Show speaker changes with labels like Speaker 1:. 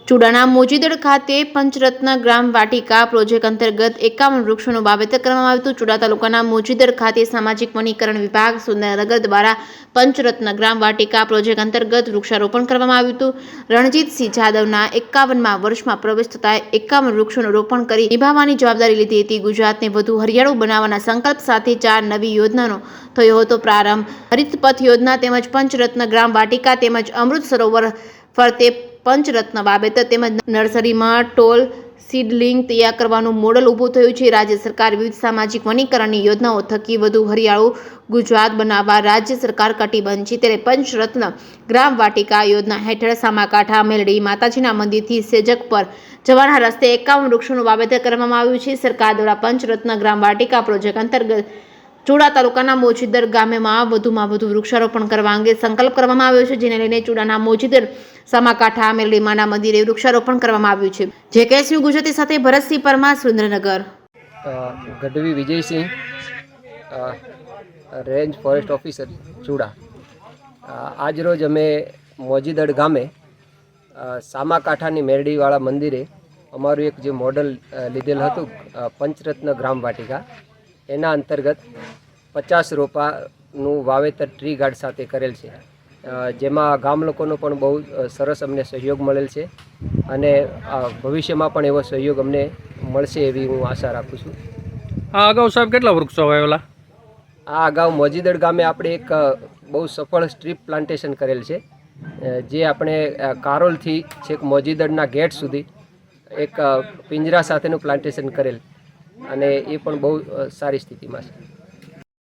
Speaker 1: ચુડાના મોજીદડ ખાતે પંચરત્ન ગ્રામ વાટિકા પ્રોજેક્ટ અંતર્ગત 51 વૃક્ષોનું વાવેતર કરવામાં આવ્યું હતું। ચુડા તાલુકાના મોજીદડ ખાતે સામાજિક વનીકરણ વિભાગ સુરેન્દ્રનગર દ્વારા પંચરત્ન ગ્રામ વાટિકા પ્રોજેક્ટ અંતર્ગત વૃક્ષારોપણ કરવામાં આવ્યું હતું। રણજીતસિંહ જાદવના 51મા વર્ષમાં પ્રવેશ થતા 51 વૃક્ષોનું રોપણ કરી નિભાવવાની જવાબદારી લીધી હતી। ગુજરાતને વધુ હરિયાળું બનાવવાના સંકલ્પ સાથે 4 નવી યોજનાનો થયો હતો પ્રારંભ। હરિતપથ યોજના તેમજ પંચરત્ન ગ્રામ વાટિકા તેમજ અમૃત સરોવર ફરતે પંચરત્ન વાવેતર તેમજ નર્સરીમાં ટોલ સીડલિંગ તૈયાર કરવાનું મોડલ ઊભું થયું છે। રાજ્ય સરકાર વિવિધ સામાજિક વનીકરણની યોજનાઓ થકી વધુ હરિયાળું ગુજરાત બનાવવા રાજ્ય સરકાર કટિબદ્ધ છે। ત્યારે પંચરત્ન ગ્રામ વાટિકા યોજના હેઠળ સામાકાંઠા મેલડી માતાજીના મંદિરથી સેજક પર જવાના રસ્તે 51 વૃક્ષોનું વાવેતર કરવામાં આવ્યું છે। સરકાર દ્વારા પંચરત્ન ગ્રામ વાટિકા પ્રોજેક્ટ અંતર્ગત ચુડા તાલુકાના મોજીદડ ગામમાં વધુમાં વધુ વૃક્ષારોપણ કરવા અંગે સંકલ્પ કરવામાં આવ્યો છે, જેને લઈને ચુડાના મોજીદડ સામાકાંઠા મેલડીમાના મંદિરે વૃક્ષારોપણ કરવામાં આવ્યું છે। જેકેએસયુ ગુજરાતી સાથે Bharatsinh Parmar, Surendranagar.
Speaker 2: Gadhvi Vijaysinh, range forest officer Chuda. આજ રોજ અમે મોજીદડ ગામે સામાકાંઠાની મેરડીવાળા મંદિરે અમારું એક જે મોડલ લીધેલ હતું પંચરત્ન ગ્રામ વાટિકા, એના અંતર્ગત 50 રોપાનું વાવેતર ટ્રી ગાર્ડ સાથે કરેલ છે, જેમાં ગામ લોકોનો પણ બહુ સરસ અમને સહયોગ મળેલ છે અને ભવિષ્યમાં પણ એવો સહયોગ અમને મળશે એવી હું આશા રાખું છું।
Speaker 3: આ અગાઉ સાહેબ કેટલા વૃક્ષો વાવેલા?
Speaker 2: આ અગાઉ મોજીદડ ગામે આપણે એક બહુ સફળ સ્ટ્રીપ પ્લાન્ટેશન કરેલ છે, જે આપણે કારોલથી છેક મોજીદડના ગેટ સુધી એક પિંજરા સાથેનું પ્લાન્ટેશન કરેલ અને એ પણ બહુ સારી સ્થિતિમાં છે।